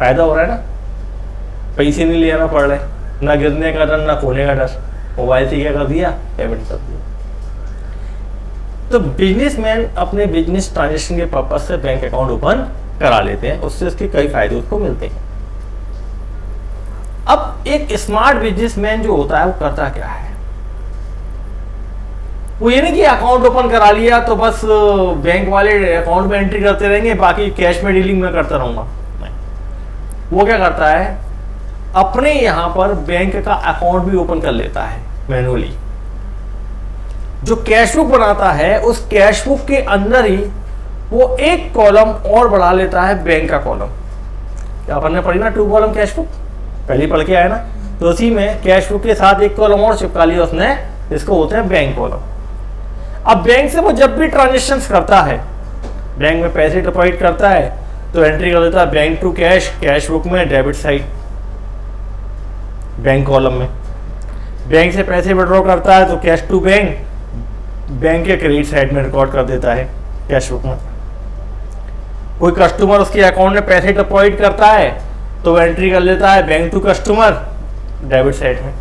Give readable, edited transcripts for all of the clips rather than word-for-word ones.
फायदा हो रहा है ना, पैसे नहीं लेना पड़ रहे, ना गिरने का डर ना खोने का डर, मोबाइल से क्या कर दिया, पेमेंट कर दिया। तो बिजनेसमैन अपने बिजनेस ट्रांजेक्शन के पर्पज से बैंक अकाउंट ओपन करा लेते हैं, उससे उसके कई फायदे उसको मिलते हैं। अब एक स्मार्ट बिजनेसमैन जो होता है वो करता क्या है, वो ये नहीं कि अकाउंट ओपन करा लिया तो बस बैंक वाले अकाउंट में एंट्री करते रहेंगे, बाकी कैश में डीलिंग में करता रहूंगा। नहीं, वो क्या करता है, अपने यहां पर बैंक का अकाउंट भी ओपन कर लेता है मैनुअली। जो कैश बुक बनाता है उस कैश बुक के अंदर ही वो एक कॉलम और बढ़ा लेता है, बैंक का कॉलम। क्या अपन ने पढ़ी ना 2 कॉलम कैश बुक, पहले पढ़ के आया ना, तो उसी में कैश बुक के साथ एक कॉलम और चिपका लिया उसने, इसको बोलते हैं बैंक कॉलम। अब बैंक से वो जब भी ट्रांजेक्शन करता है, बैंक में पैसे डिपॉजिट करता है तो एंट्री कर देता है bank to cash, cash book में डेबिट साइड बैंक कॉलम में। बैंक से पैसे विड्रॉ करता है तो कैश टू बैंक, बैंक के क्रेडिट साइड में रिकॉर्ड कर देता है कैश बुक में। कोई कस्टमर उसके अकाउंट में पैसे डिपॉजिट करता है तो एंट्री कर लेता है bank to customer debit side में।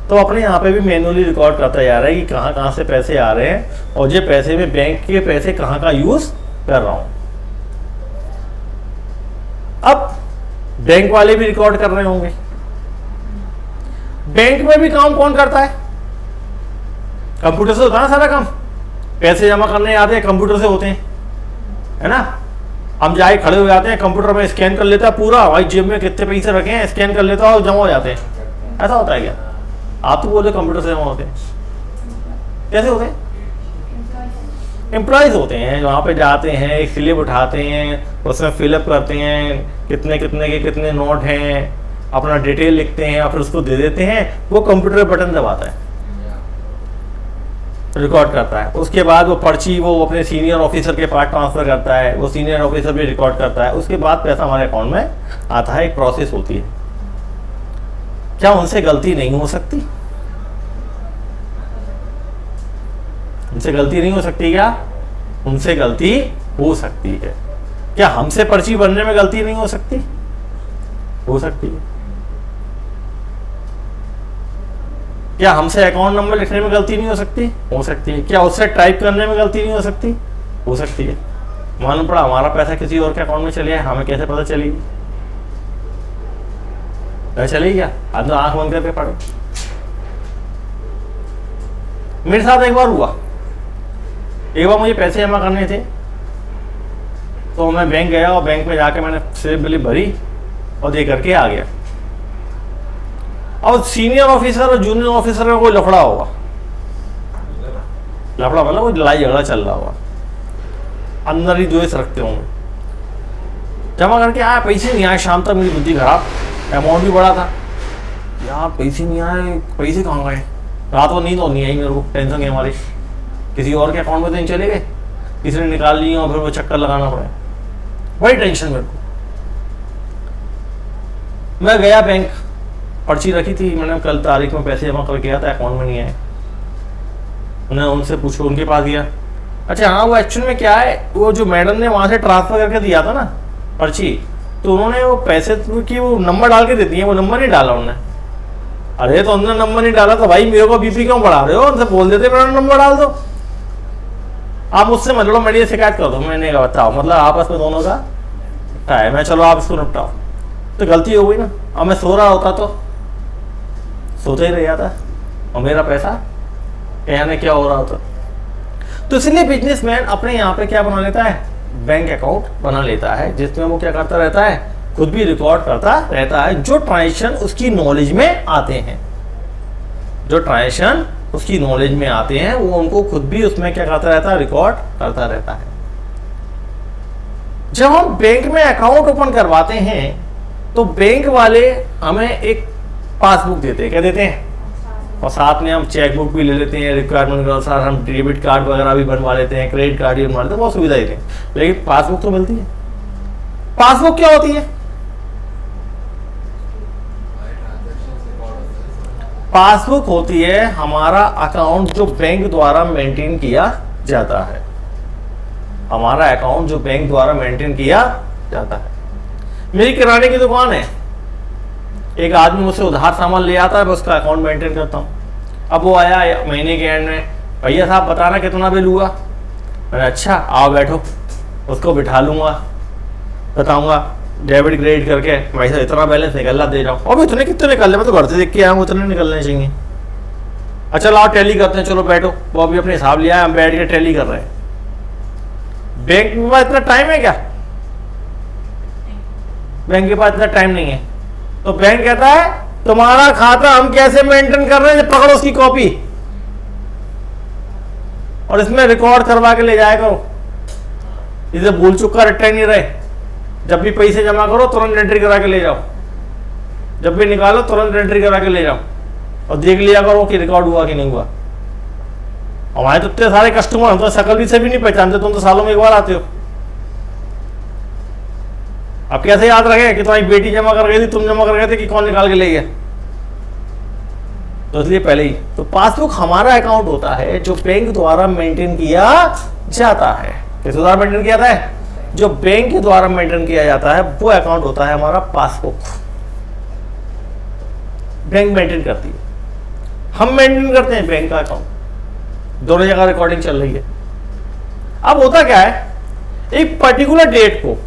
तो अपने यहाँ पे भी मैनुअली रिकॉर्ड करता जा रहा है कि कहाँ कहाँ से पैसे आ रहे हैं और ये पैसे में बैंक के पैसे कहाँ का यूज कर रहा हूँ। अब बैंक वाले भी रिकॉर्ड कर रहे होंगे। बैंक में भी काम कौन करता है, कंप्यूटर से होता है ना सारा काम। पैसे जमा करने आते हैं कंप्यूटर से होते हैं, है ना। हम जाए खड़े हो जाते हैं, कंप्यूटर में स्कैन कर लेता है पूरा, भाई जेब में कितने पैसे रखे हैं स्कैन कर लेता है और जमा हो जाते हैं। ऐसा होता है क्या? आप तो बोले कंप्यूटर से जमा होते हैं, कैसे होते हैं? एम्प्लॉयज होते हैं, वहाँ पे जाते हैं, एक स्लिप उठाते हैं, उसमें फिलअप करते हैं कितने कितने के कितने नोट हैं, अपना डिटेल लिखते हैं और फिर उसको दे देते हैं। वो कंप्यूटर बटन दबाता है, रिकॉर्ड करता है। उसके बाद वो पर्ची वो अपने सीनियर ऑफिसर के पास ट्रांसफर करता है, वो सीनियर ऑफिसर भी रिकॉर्ड करता है। उसके बाद पैसा हमारे अकाउंट में आता है, एक प्रोसेस होती है। क्या उनसे गलती नहीं हो सकती? उनसे गलती नहीं हो सकती क्या? उनसे गलती हो सकती है। क्या हमसे पर्ची बनने में गलती नहीं हो सकती? हो सकती है। क्या हमसे अकाउंट नंबर लिखने में गलती नहीं हो सकती? हो सकती है। क्या उससे टाइप करने में गलती नहीं हो सकती? हो सकती है। मालूम पड़ा हमारा पैसा किसी और के अकाउंट में चले, हमें कैसे पता चलेगी? चलेगी क्या? आज तो आंख बंद करके पढ़ो। मेरे साथ एक बार हुआ, एक बार मुझे पैसे जमा करने थे तो मैं बैंक गया और बैंक में जाके मैंने स्लिप बिलिप भरी और दे करके आ गया। और सीनियर ऑफिसर और जूनियर ऑफिसर का कोई लफड़ा होगा, लफड़ा मतलब कोई लड़ाई झगड़ा चल रहा होगा, अंदर ही द्वेष रखते होंगे। जमा करके आया, पैसे नहीं आए, शाम तक मेरी बुद्धि खराब, अमाउंट भी बड़ा था यार, पैसे नहीं आए, पैसे कहाँ गए? रात को नींद तो नहीं आई मेरे को, टेंशन है हमारी, किसी और के अकाउंट में तो नहीं चले गए, किसी ने निकाल लिए और फिर वो चक्कर लगाना पड़े, बड़ी टेंशन मेरे को। मैं गया बैंक, पर्ची रखी थी मैंने, कल तारीख में पैसे जमा करके गया था, अकाउंट में नहीं आए। मैंने उनसे पूछो, उनके पास गया। अच्छा हाँ, वो एक्चुअल में क्या है, वो जो मैडम ने वहाँ से ट्रांसफर करके दिया था ना पर्ची, तो उन्होंने वो पैसे की वो नंबर डाल के देती है, वो नंबर नहीं डाला उन्होंने। अरे तो उन्होंने नंबर नहीं डाला तो भाई मेरे को बीपी क्यों बढ़ा रहे हो? उनसे बोल देते मेरा नंबर डाल दो। आप मुझसे मतलब मेरी शिकायत कर दो, मैंने कहा बताओ, मतलब आपस में दोनों का है, मैं चलो आप इसको निपटाओ। तो गलती हो गई ना। अब मैं सो रहा होता तो सोते ही रह जाता और मेरा पैसा कहने क्या हो रहा होता। तो इसलिए बिजनेसमैन अपने यहाँ पे क्या बना लेता है, बैंक अकाउंट बना लेता है, जिसमें वो क्या करता रहता है, खुद भी रिकॉर्ड करता रहता है जो ट्रांजेक्शन उसकी नॉलेज में आते हैं, जो ट्रांजेक्शन उसकी नॉलेज में आते हैं वो उनको खुद भी उसमें क्या करता रहता है, रिकॉर्ड करता रहता है। जब हम बैंक में अकाउंट ओपन करवाते हैं तो बैंक वाले हमें एक पासबुक देते हैं, क्या देते हैं, और साथ में हम चेकबुक भी ले लेते हैं, रिक्वायरमेंट के अनुसार हम डेबिट कार्ड वगैरह भी बनवा लेते हैं, क्रेडिट कार्ड भी बनवा लेते हैं, बहुत सुविधा देते हैं, लेकिन पासबुक तो मिलती है। पासबुक क्या होती है? पासबुक होती है हमारा अकाउंट जो बैंक द्वारा मेंटेन किया जाता है, हमारा अकाउंट जो बैंक द्वारा मेंटेन किया जाता है। मेरी किराने की दुकान है, एक आदमी मुझसे उधार सामान ले आता है, मैं उसका अकाउंट मेंटेन करता हूँ। अब वो आया महीने के एंड में, भैया साहब बताना कितना बिल हुआ। मैंने अच्छा आओ बैठो, उसको बिठा लूंगा, बताऊंगा डेबिट क्रेडिट करके भाई साहब इतना बैलेंस निकल रहा दे जाओ। अब इतने कितने निकल रहे, मैं तो घर से देख के आया हूँ, उतने निकलने चाहिए। अच्छा लाओ टैली करते हैं, चलो बैठो। वो अभी अपने हिसाब लिया है, हम बैठ के टैली कर रहे हैं। बैंक के पास इतना टाइम है क्या? बैंक के पास इतना टाइम नहीं है। तो बैंक कहता है तुम्हारा खाता हम कैसे मेंटेन कर रहे हैं, पकड़ो उसकी कॉपी और इसमें रिकॉर्ड करवा के ले जाया करो। इसे भूल चुका रट्टा नहीं रहे। जब भी पैसे जमा करो तुरंत एंट्री करा के ले जाओ, जब भी निकालो तुरंत एंट्री करा के ले जाओ और देख लिया करो कि रिकॉर्ड हुआ कि नहीं हुआ। हमारे तो इतने सारे कस्टमर, हम तो शकल भी से भी नहीं पहचानते, तुम तो सालों में एक बार आते हो। अब कैसे याद रखे कि तुम्हारी बेटी जमा कर गई थी, तुम जमा कर गए थे कि कौन निकाल के ले गया? तो इसलिए पहले ही तो पासबुक हमारा अकाउंट होता है जो बैंक द्वारा मेंटेन किया जाता है। किस द्वारा मेंटेन किया जाता है? जो बैंक के द्वारा मेंटेन किया जाता है वो अकाउंट होता है हमारा पासबुक। बैंक मेंटेन करती है, हम मेंटेन करते हैं बैंक का अकाउंट। दोनों जगह रिकॉर्डिंग चल रही है। अब होता क्या है, एक पर्टिकुलर डेट को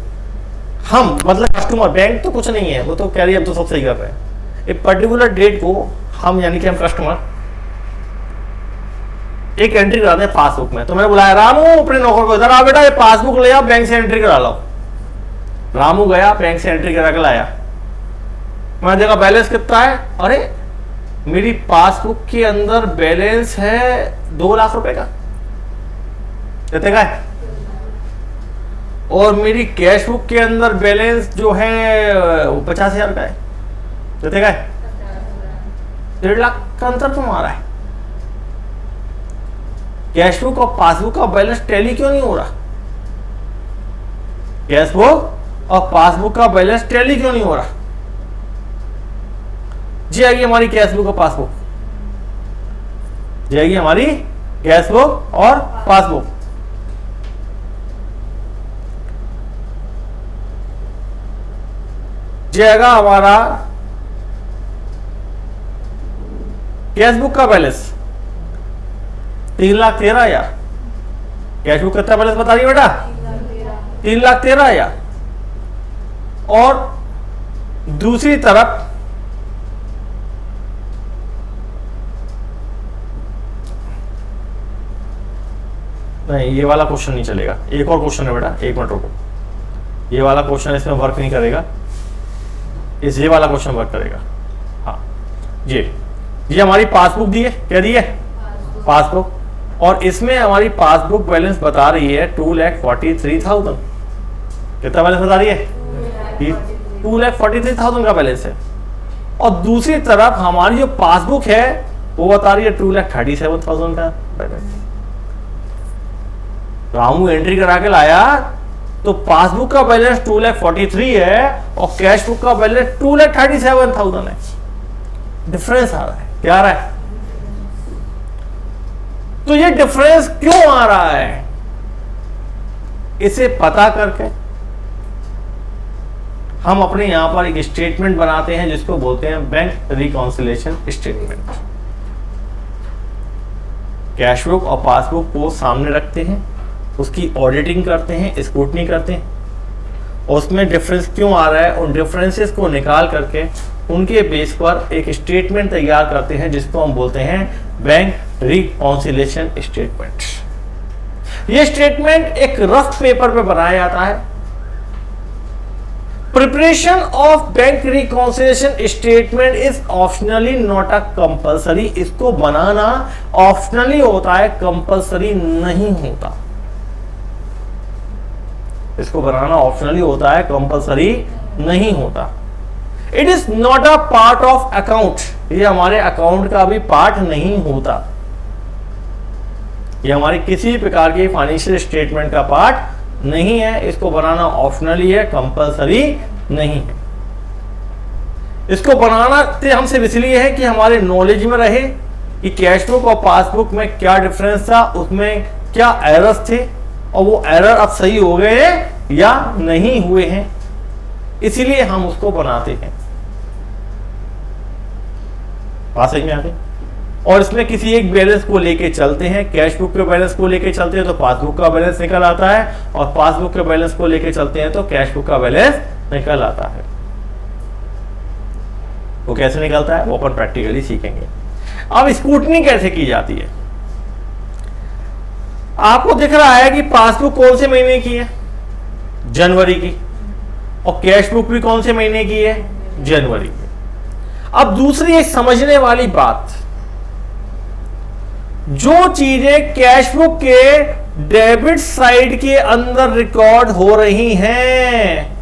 हम, मतलब कस्टमर, बैंक तो कुछ नहीं है, वो तो कह रही है हम तो सब सही कर रहे हैं। एक पर्टिकुलर डेट को हम, यानी कि हम कस्टमर, एक एंट्री कराते हैं पासबुक में। तो मैंने बुलाया रामू अपने नौकर को, इधर आ बेटा ये पासबुक ले आओ, बैंक से एंट्री करा लो। रामू गया, बैंक से एंट्री करा के लाया। मैंने देखा बैलेंस कितना है, अरे मेरी पासबुक के अंदर बैलेंस है 2 लाख रुपए का, देते का है। और मेरी कैश बुक के अंदर बैलेंस जो है 50,000 का है, देते का है। 1.5 लाख का अंतर तो हमारा है। कैश बुक और पासबुक का बैलेंस टैली क्यों नहीं हो रहा? कैश बुक और पासबुक का बैलेंस टैली क्यों नहीं हो रहा? जी आएगी हमारी कैश बुक और पासबुक, जाएगी हमारी कैश बुक और पासबुक। जाएगा हमारा कैश बुक का बैलेंस 3,13,000। कैश बुक कितना बैलेंस बता रही है बेटा? 3,13,000। और दूसरी तरफ नहीं, ये वाला क्वेश्चन नहीं चलेगा। एक और क्वेश्चन है बेटा, एक मिनट रुको। ये वाला क्वेश्चन इसमें वर्क नहीं करेगा, ये वाला क्वेश्चन वर्क करेगा। हाँ, ये हमारी पासबुक दी है, क्या दी है? पासबुक। और इसमें हमारी पासबुक बैलेंस बता रही है 2,43,000। कितना बैलेंस बता रही है? 2,43,000 का बैलेंस है। और दूसरी तरफ हमारी जो पासबुक है वो बता रही है 2,37,000 का बैलेंस। रामू एंट्री करा के लाया तो पासबुक का बैलेंस 2,43,000 है और कैश बुक का बैलेंस 2,37,000 है। डिफरेंस आ रहा है, क्या आ रहा है? तो ये डिफरेंस क्यों आ रहा है, इसे पता करके हम अपने यहां पर एक स्टेटमेंट बनाते हैं जिसको बोलते हैं bank reconciliation statement. Cash book और पासबुक को सामने रखते हैं, उसकी ऑडिटिंग करते हैं, स्क्रूटनी करते हैं, और उसमें डिफरेंस क्यों आ रहा है उन डिफरेंसेस को निकाल करके उनके बेस पर एक स्टेटमेंट तैयार करते हैं जिसको हम बोलते हैं बैंक रिकॉन्सिलिएशन स्टेटमेंट। ये स्टेटमेंट एक रफ पेपर पे बनाया जाता है। Preparation of bank reconciliation statement is optionally not a compulsory. इसको बनाना ऑप्शनली होता है, कंपल्सरी नहीं होता। इसको बनाना ऑप्शनली होता है, कंपल्सरी नहीं होता। It is not a part of account. ये हमारे अकाउंट का भी पार्ट नहीं होता। ये हमारे किसी प्रकार के फाइनेंशियल स्टेटमेंट का पार्ट नहीं है। इसको बनाना ऑप्शनली है, कंपल्सरी नहीं है। इसको बनाना हमसे इसलिए है कि हमारे नॉलेज में रहे कि कैश बुक और पासबुक में क्या डिफरेंस था, उसमें क्या एरर्स थे और वो एरर अब सही हो गए हैं या नहीं हुए हैं। इसीलिए हम उसको बनाते हैं। बात समझ में आ गई? और इसमें किसी एक बैलेंस को लेके चलते हैं, कैश बुक के बैलेंस को लेके चलते हैं तो पासबुक का बैलेंस निकल आता है, और पासबुक के बैलेंस को लेके चलते हैं तो कैश बुक का बैलेंस निकल आता है। वो कैसे निकलता है वो अपन प्रैक्टिकली सीखेंगे। अब स्क्रूटनी कैसे की जाती है? आपको दिख रहा है कि पासबुक कौन से महीने की है? जनवरी की। और कैश बुक भी कौन से महीने की है? जनवरी की। अब दूसरी एक समझने वाली बात, जो चीजें कैश बुक के डेबिट साइड के अंदर रिकॉर्ड हो रही हैं,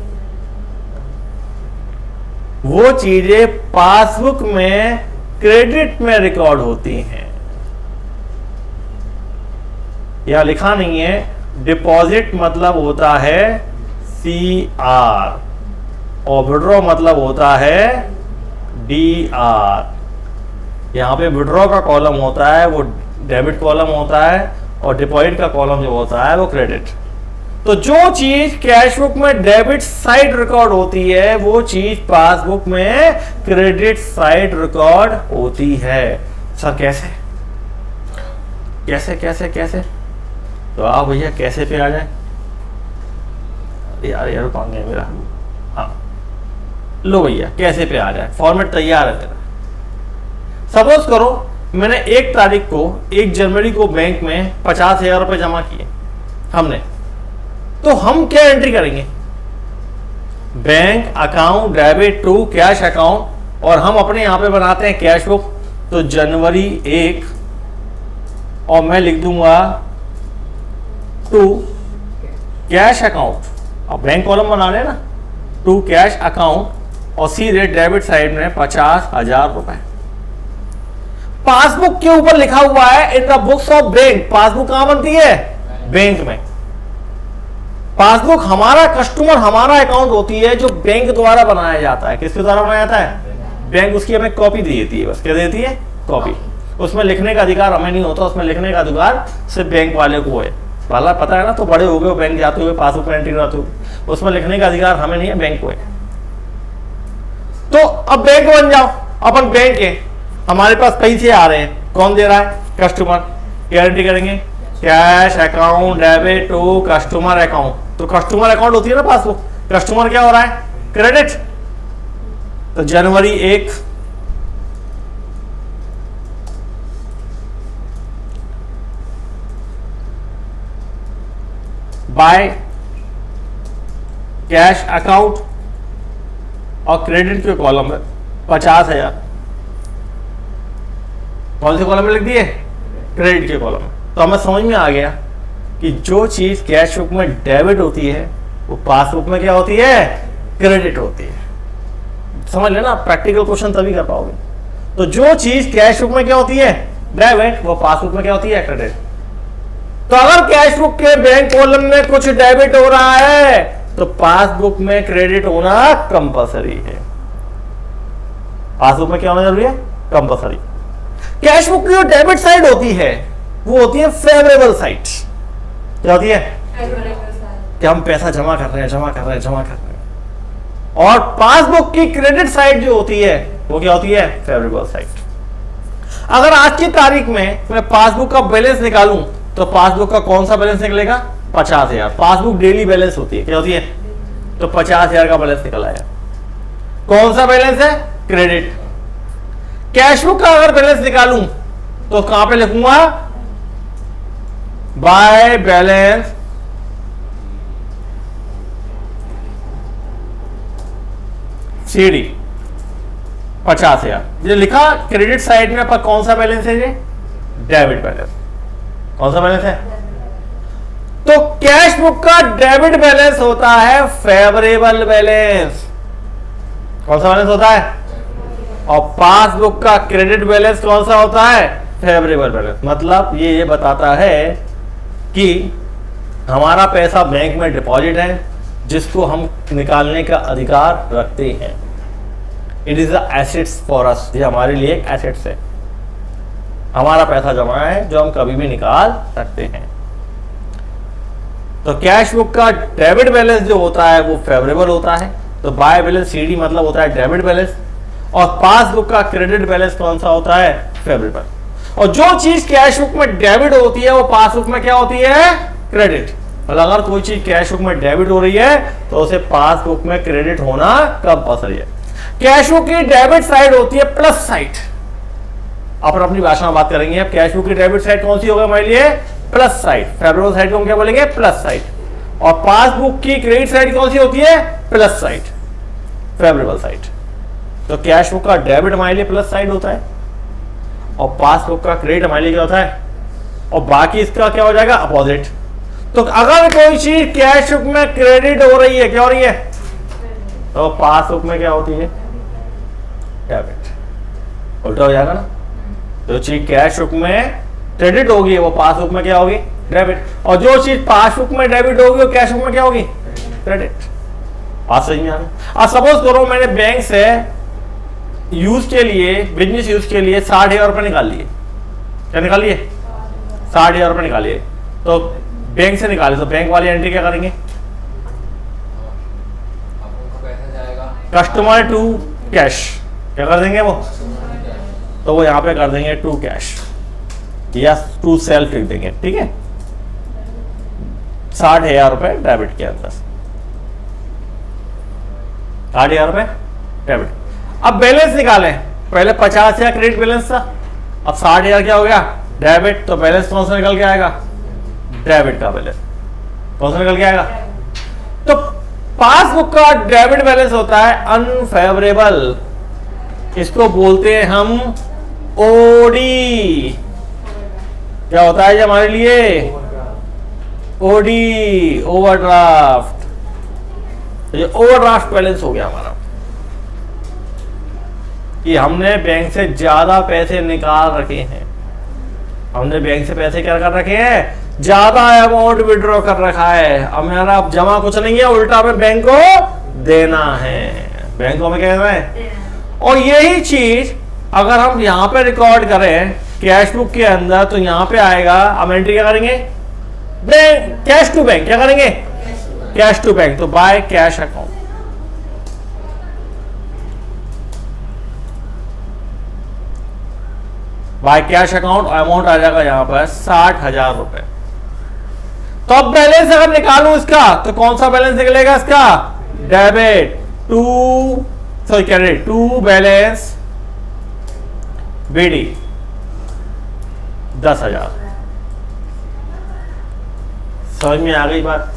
वो चीजें पासबुक में क्रेडिट में रिकॉर्ड होती हैं। यह लिखा नहीं है, डिपॉजिट मतलब होता है CR और विड्रॉ मतलब होता है DR। यहां पे विड्रॉ का कॉलम होता है वो डेबिट कॉलम होता है, और डिपॉजिट का कॉलम जो होता है वो क्रेडिट। तो जो चीज कैश बुक में डेबिट साइड रिकॉर्ड होती है वो चीज पासबुक में क्रेडिट साइड रिकॉर्ड होती है। सर कैसे कैसे कैसे कैसे? तो आप भैया कैसे पे आ जाए? यार कौन है मेरा? हाँ लो भैया कैसे पे आ जाए, फॉर्मेट तैयार है मेरा। सपोज करो मैंने 1 तारीख को 1 जनवरी को बैंक में 50,000 रुपए जमा किए हमने, तो हम क्या एंट्री करेंगे? Bank account debit to cash account, और हम अपने यहां पे बनाते हैं कैश बुक। तो जनवरी 1 और मैं लिख दूंगा टू कैश अकाउंट, अब बैंक कॉलम बना लेना, टू कैश अकाउंट, और सी रेट डेबिट साइड में 50,000 रुपए। पासबुक के ऊपर लिखा हुआ है in the books of bank. Passbook कहां बनती है? बैंक में। पासबुक हमारा कस्टमर, हमारा अकाउंट होती है जो बैंक द्वारा बनाया जाता है। किसके द्वारा बनाया जाता है? बैंक उसकी हमें कॉपी दे देती है, बस क्या देती है? कॉपी। उसमें लिखने का अधिकार हमें नहीं होता, उसमें लिखने का अधिकार सिर्फ बैंक वाले को है। वाला पता है ना, तो बड़े हो गए बैंक जाते हुए पासबुक में एंट्री कराते हुए, उसमें लिखने का अधिकार हमें नहीं है, बैंक को है। तो अब बैंक बन जाओ, अपन बैंक है, हमारे पास पैसे आ रहे हैं, कौन दे रहा है? कस्टमर। क्या एंट्री करेंगे? Cash account debit to customer account. तो कस्टमर अकाउंट होती है ना पासबुक, कस्टमर क्या हो रहा है? क्रेडिट। तो जनवरी 1 बाय कैश अकाउंट, और क्रेडिट के कॉलम में 50,000 कौन से कॉलम में लिख दिए? क्रेडिट के कॉलम में। तो हमें समझ में आ गया कि जो चीज कैश बुक में डेबिट होती है वो पासबुक में क्या होती है? क्रेडिट होती है। समझ लेना, प्रैक्टिकल क्वेश्चन तभी कर पाओगे। तो जो चीज कैश बुक में क्या होती है? डेबिट, वो पासबुक में क्या होती है? क्रेडिट। तो अगर कैश बुक के बैंक कॉलम में कुछ डेबिट हो रहा है तो पासबुक में क्रेडिट होना कंपलसरी है। पासबुक में क्या होना जरूरी है? कंपलसरी। कैश बुक की जो डेबिट साइड होती है वो होती है फेवरेबल साइड। क्या होती है? कि हम पैसा जमा कर रहे हैं, जमा कर रहे हैं, जमा कर रहे हैं। और पासबुक की क्रेडिट साइड जो होती है वो क्या होती है? Favourable side. अगर आज की तारीख में मैं पासबुक का बैलेंस निकालूं तो पासबुक का कौन सा बैलेंस निकलेगा? 50,000। पासबुक डेली बैलेंस होती है, क्या होती है? तो 50,000 का बैलेंस निकल आया। कौन सा बैलेंस है? क्रेडिट। कैश बुक का अगर बैलेंस निकालूं तो कहां पे लिखूंगा? By balance CD 50,000। ये लिखा क्रेडिट साइड में पर कौन सा बैलेंस है? ये डेबिट बैलेंस। कौन सा बैलेंस है? तो कैश बुक का डेबिट बैलेंस होता है फेवरेबल बैलेंस। कौन सा बैलेंस होता है? और पासबुक का क्रेडिट बैलेंस कौन सा होता है? Favourable balance. मतलब ये बताता है कि हमारा पैसा बैंक में डिपॉजिट है जिसको हम निकालने का अधिकार रखते हैं। It is the assets for us. ये हमारे लिए एक एसेट्स है, हमारा पैसा जमा है जो हम कभी भी निकाल सकते हैं। तो कैश बुक का डेबिट बैलेंस जो होता है वो फेवरेबल होता है। तो तो बाय बैलेंस CD मतलब होता है डेबिट बैलेंस, और पासबुक का क्रेडिट बैलेंस कौन सा होता है, फेवरेबल। और जो चीज कैश बुक में डेबिट होती है वो पासबुक में क्या होती है, क्रेडिट। और अगर कोई चीज कैश बुक में डेबिट हो रही है तो उसे पासबुक में क्रेडिट होना कंपल्सरी है। कैश बुक की डेबिट साइड होती है प्लस साइड, अपन अपनी भाषा में बात करेंगे। अब कैश बुक की डेबिट साइड कौन सी होगा हमारे लिए, प्लस साइड। फेवरेबल साइड को हम क्या बोलेंगे, प्लस साइड। और पासबुक की क्रेडिट साइड कौन सी होती है, प्लस साइड, फेवरेबल साइड। तो कैश बुक का डेबिट हमारे लिए प्लस साइड होता है और पासबुक का क्रेडिट हमारे लिए क्या होता है, और बाकी इसका क्या हो जाएगा, अपोजिट। तो अगर कोई चीज कैश बुक में क्रेडिट हो रही है, क्या हो रही है, तो पासबुक में क्या होती है, डेबिट। उल्टा हो जाएगा ना। जो चीज कैश बुक में क्रेडिट होगी वो पासबुक में क्या होगी, डेबिट। और जो चीज पासबुक में डेबिट होगी वो कैश बुक में क्या होगी, क्रेडिट। बात सही में आ रही। अब सपोज करो मैंने बैंक से यूज के लिए, बिजनेस यूज के लिए 60,000 रुपए निकाल लिए। क्या निकाल लिए, 60,000 रुपए निकालिए। तो बैंक से निकाले तो बैंक वाली एंट्री क्या करेंगे, कस्टमर टू कैश, क्या कर देंगे वो, तो वो यहां पे कर देंगे टू कैश या टू सेल्फ लिख देंगे, ठीक है। 60,000 रुपए डेबिट के अंदर, 60,000 रुपए डेबिट। अब बैलेंस निकालें, पहले 50,000 क्रेडिट बैलेंस था, अब 60,000 क्या हो गया, डेबिट। तो बैलेंस कौन सा निकल के आएगा, डेबिट का बैलेंस कौन सा निकल के आएगा। तो पासबुक का डेबिट बैलेंस होता है अनफेवरेबल, इसको बोलते हैं हम ओडी। क्या होता है ये हमारे लिए, ओडी, ओवरड्राफ्ट। ये ओवरड्राफ्ट बैलेंस हो गया हमारा, कि हमने बैंक से ज्यादा पैसे निकाल रखे हैं, हमने बैंक से पैसे क्या कर रखे हैं, ज्यादा अमाउंट विड्रॉ कर रखा है। अब मेरा अब जमा कुछ नहीं है, उल्टा में बैंक को देना है, बैंक को हमें क्या करना है। और यही चीज अगर हम यहाँ पे रिकॉर्ड करें कैश बुक के अंदर, तो यहाँ पे आएगा, हम एंट्री क्या करेंगे, बैंक, कैश टू बैंक, क्या करेंगे, कैश टू बैंक। तो by cash account, by cash account, amount आ जाएगा यहाँ पर 60,000 रुपए। तो अब बैलेंस अगर निकालूं इसका तो कौन सा बैलेंस निकलेगा इसका, debit to, sorry credit to balance BD 10,000। समझ में आ गई बात,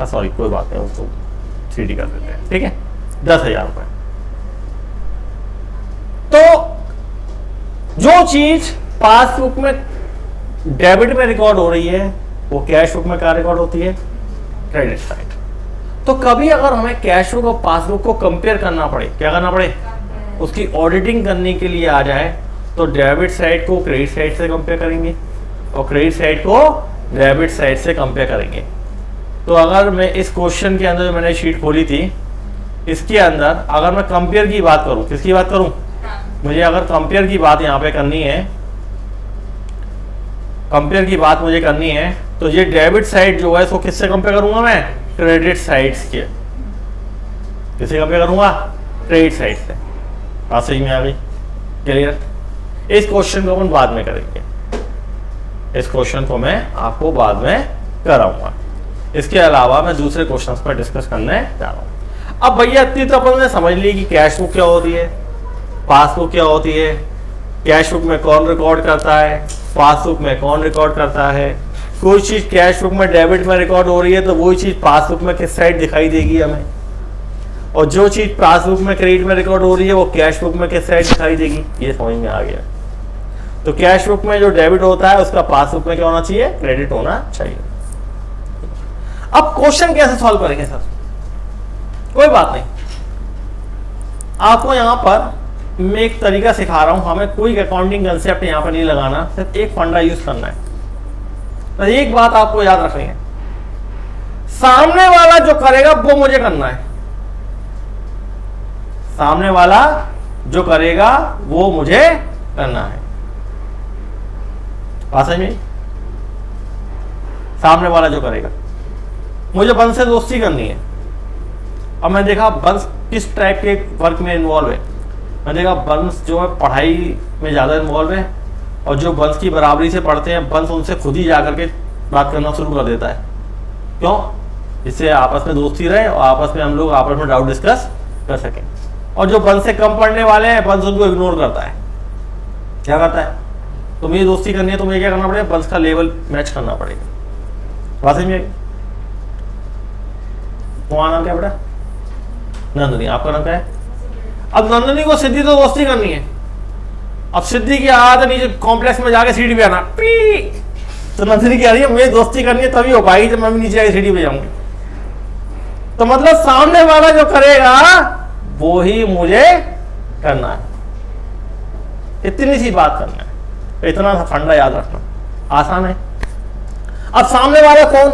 सॉरी कोई बात नहीं, उसको सीडी कर देते हैं, ठीक है। 10,000 रुपए। तो जो चीज पासबुक में डेबिट में रिकॉर्ड हो रही है वो कैश बुक में क्या रिकॉर्ड होती है, क्रेडिट साइड। तो कभी अगर हमें कैश बुक और पासबुक को कंपेयर करना पड़े, क्या करना पड़े, उसकी ऑडिटिंग करने के लिए आ जाए, तो डेबिट साइड को क्रेडिट साइड से कंपेयर करेंगे और क्रेडिट साइड को डेबिट साइड से कंपेयर करेंगे। तो अगर मैं इस क्वेश्चन के अंदर जो मैंने शीट खोली थी, इसके अंदर अगर मैं कंपेयर की बात करूं, किसकी बात करूं, मुझे अगर कंपेयर की बात यहाँ पे करनी है, कंपेयर की बात मुझे करनी है, तो ये डेबिट साइड जो है इसको किससे कंपेयर करूंगा मैं, क्रेडिट साइड के, किससे कंपेयर करूंगा, क्रेडिट साइड से। बात सही में आ गई, क्लियर। इस क्वेश्चन को अपन बाद में करेंगे, इस क्वेश्चन को मैं आपको बाद में कराऊंगा। इसके अलावा मैं दूसरे क्वेश्चंस पर डिस्कस करने जा रहा हूं। अब भैया इतनी तो अपन ने समझ ली कि कैश बुक क्या होती है, पासबुक क्या होती है, कैश बुक में कौन रिकॉर्ड करता है, पासबुक में कौन रिकॉर्ड करता है। कोई चीज कैश बुक में डेबिट में रिकॉर्ड हो रही है तो वही चीज पासबुक में किस साइड दिखाई देगी हमें, और जो चीज पासबुक में क्रेडिट में रिकॉर्ड हो रही है वो कैश बुक में किस साइड दिखाई देगी, ये समझ में आ गया। तो कैश बुक में जो डेबिट होता है उसका पासबुक में क्या होना चाहिए, क्रेडिट होना चाहिए। अब क्वेश्चन कैसे सॉल्व करेंगे सर, कोई बात नहीं, आपको यहां पर मैं एक तरीका सिखा रहा हूं, हमें कोई अकाउंटिंग कंसेप्ट यहां पर नहीं लगाना, सिर्फ एक फंडा यूज करना है। तो एक बात आपको याद रखनी है, सामने वाला जो करेगा वो मुझे करना है, सामने वाला जो करेगा वो मुझे करना है। बात समझ में, सामने वाला जो करेगा, मुझे बंद से दोस्ती करनी है, अब मैं देखा बंस किस टाइप के वर्क में इन्वॉल्व है। मैं देखा बंस जो है पढ़ाई में ज़्यादा इन्वॉल्व है, और जो बंस की बराबरी से पढ़ते हैं बंस उनसे खुद ही जा करके बात करना शुरू कर देता है। क्यों? इससे आपस में दोस्ती रहे और आपस में हम लोग आपस में डाउट डिस्कस कर सकें। और जो बंस से कम पढ़ने वाले हैं बंस उनको इग्नोर करता है। क्या करता है? तुम्हें दोस्ती करनी है, तुम्हें क्या करना पड़ेगा? बंस का लेवल मैच करना पड़ेगा। बात समझ में? तुम्हारा नाम क्या बेटा? नंदनी। आपका नाम क्या है? अब नंदनी को सिद्धि तो दोस्ती करनी है। अब सिद्धि की आदत नीचे कॉम्प्लेक्स में जाके सीढ़ी पे आना, तो नंदनी कह रही है मुझे दोस्ती करनी है तभी हो पाएगी जब मैं भी नीचे आके सीढ़ी पे जाऊंगी। तो मतलब सामने वाला जो करेगा वो ही मुझे करना है। इतनी सी बात करना है, इतना सा फंडा याद रखना, आसान है। अब सामने वाला कौन?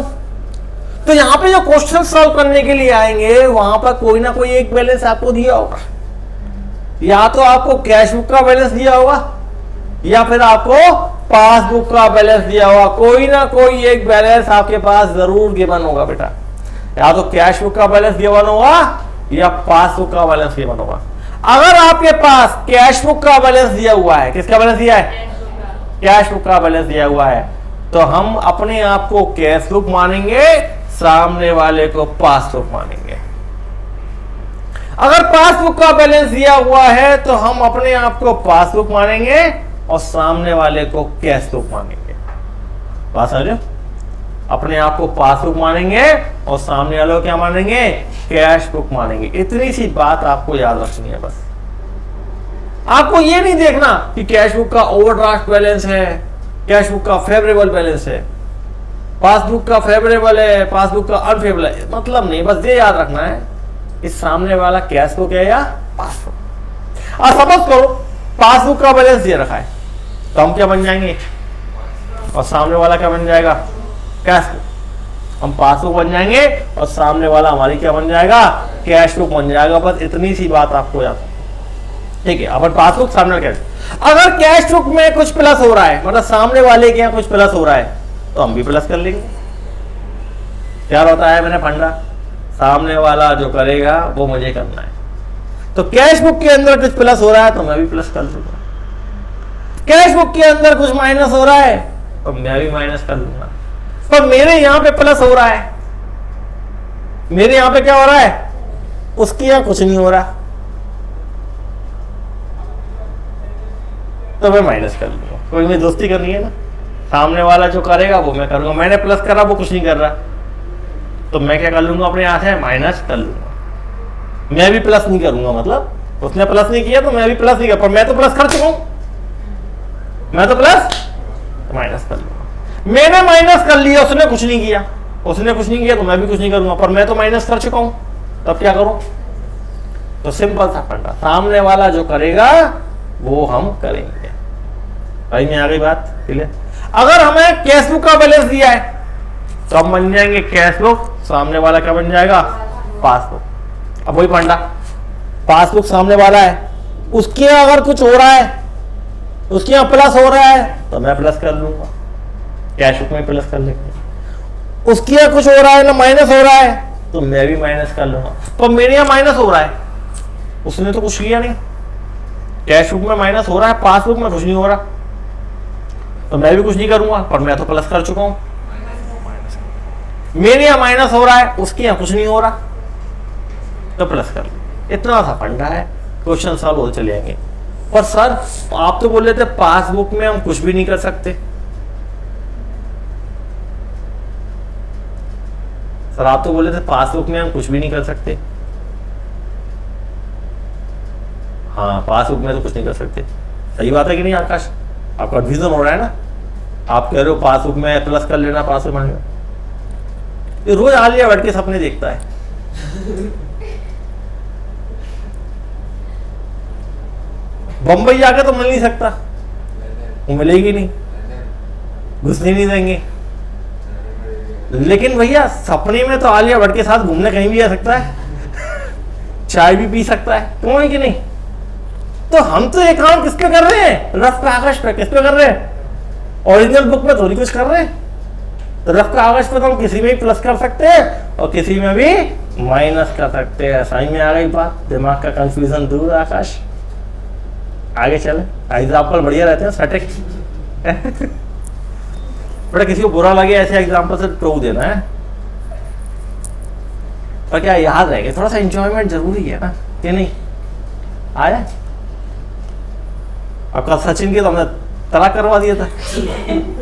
तो यहां पे जो क्वेश्चन सॉल्व करने के लिए आएंगे वहां पर कोई ना कोई एक बैलेंस आपको दिया होगा। या तो आपको कैश बुक का बैलेंस दिया होगा या फिर आपको पासबुक का बैलेंस दिया होगा। कोई ना कोई एक बैलेंस आपके पास जरूर गिवन होगा बेटा। या तो कैश बुक का बैलेंस गिवन होगा या पासबुक का बैलेंस गिवन होगा। अगर आपके पास कैश बुक का बैलेंस दिया हुआ है, किसका बैलेंस दिया है? कैश बुक का बैलेंस दिया हुआ है, तो हम अपने आप को कैश बुक मानेंगे, सामने वाले को पासबुक मानेंगे। अगर पासबुक का बैलेंस दिया हुआ है तो हम अपने आप को पासबुक मानेंगे और सामने वाले को कैश बुक मानेंगे। बात समझो? अपने आप को पासबुक मानेंगे और सामने वाले को क्या मानेंगे? कैश बुक मानेंगे। इतनी सी बात आपको याद रखनी है बस। आपको ये नहीं देखना कि कैश बुक का ओवरड्राफ्ट बैलेंस है, कैश बुक का फेवरेबल बैलेंस है, पासबुक का फेवरेबल है, पासबुक का अनफेवरेबल है, मतलब नहीं। बस ये याद रखना है इस सामने वाला कैश बुक है या पासबुक। और सपोज करो पासबुक का बैलेंस दे रखा है तो हम क्या बन जाएंगे और सामने वाला क्या बन जाएगा? Cash book. हम पासबुक बन जाएंगे और सामने वाला हमारी क्या बन जाएगा? कैश बुक बन जाएगा। बस इतनी सी बात आपको याद, ठीक है? अपन पासबुक, सामने कैश। अगर कैश बुक में कुछ प्लस हो रहा है, मतलब सामने वाले के यहाँ कुछ प्लस हो रहा है, तो हम भी प्लस कर लेंगे। क्या होता है मैंने फंडा? सामने वाला जो करेगा वो मुझे करना है। तो कैश बुक के अंदर कुछ प्लस हो रहा है तो मैं भी प्लस कर लूंगा। कैश बुक के अंदर कुछ माइनस हो रहा है तो मैं भी माइनस कर लूंगा। पर मेरे यहां पे प्लस हो रहा है, मेरे यहां पे क्या हो रहा है? उसके यहां कुछ नहीं हो रहा, तो मैं माइनस कर लूंगा। कोई मेरी दोस्ती करनी है ना, सामने वाला जो करेगा वो मैं करूंगा। मैंने प्लस करा, वो कुछ नहीं कर रहा, तो मैं क्या कर लूंगा? अपने यहां से माइनस कर लूंगा। मैं भी प्लस नहीं करूंगा, मतलब उसने प्लस नहीं किया तो मैं भी प्लस नहीं कर, पर मैं तो प्लस कर चुका हूं, मैं तो प्लस माइनस कर लूंगा। मैंने माइनस कर लिया, उसने कुछ नहीं किया, उसने कुछ नहीं किया तो मैं भी कुछ नहीं करूंगा, पर मैं तो माइनस कर चुका हूं, तब क्या करूं? तो सिंपल सा फंडा, सामने वाला जो करेगा वो हम करेंगे। भाई में आ गई बात क्लियर? अगर हमें कैश बुक का बैलेंस दिया है तो हम बन जाएंगे कैश बुक, सामने वाला क्या बन जाएगा? पासबुक। अब वही फंडा, पासबुक सामने वाला है, उसके अगर कुछ हो रहा है, उसके यहाँ प्लस हो रहा है तो मैं प्लस कर लूंगा, कैश बुक में प्लस कर लेंगे। उसके यहाँ कुछ हो रहा है ना माइनस हो रहा है तो मैं भी माइनस कर लूंगा। पर मेरे यहाँ माइनस हो रहा है, उसने तो कुछ किया नहीं। कैश बुक में माइनस हो रहा है, पासबुक में कुछ नहीं हो रहा, तो मैं भी कुछ नहीं करूंगा, पर मैं तो प्लस कर चुका हूं। मेरे यहाँ माइनस हो रहा है, उसके यहाँ कुछ नहीं हो रहा, तो प्लस कर लो। इतना सा फंडा है, क्वेश्चन सॉल्व हो चले जाएंगे। पर सर आप तो बोल रहे थे पासबुक में हम कुछ भी नहीं कर सकते। सर आप तो बोले थे पासबुक में हम कुछ भी नहीं कर सकते। हाँ पासबुक में तो कुछ नहीं कर सकते, सही बात है कि नहीं आकाश? आपका कंफ्यूजन हो रहा है ना, आप कह रहे हो पासबुक में प्लस कर लेना, पासबुक में। ये रोज आलिया बैठ के सपने देखता है। बंबई जाके तो मिल नहीं सकता, वो मिलेगी नहीं, घुसने नहीं देंगे। लेकिन भैया सपने में तो आलिया भट्ट के साथ घूमने कहीं भी जा सकता है, चाय भी पी सकता है, क्यों है कि नहीं? तो हम तो ये काम किस पे कर रहे हैं? रफ कागज पे। किस पे कर रहे हैं? ओरिजिनल बुक में थोड़ी कुछ कर रहे हैं। तो रफ कागज पे तो हम किसी में भी प्लस कर सकते हैं और किसी में भी माइनस कर सकते हैं, समझ में आ गई बात, दिमाग का कंफ्यूजन दूर आकाश। आगे चले, एग्जाम्पल बढ़िया रहते हैं सटीक। बड़ा किसी को बुरा लगे ऐसे एग्जाम्पल से टोक देना है, पर क्या याद रहेगा, थोड़ा सा एंजॉयमेंट जरूरी है ना, कि नहीं? आया आपका सचिन के तो हमने तलाक करवा दिया था।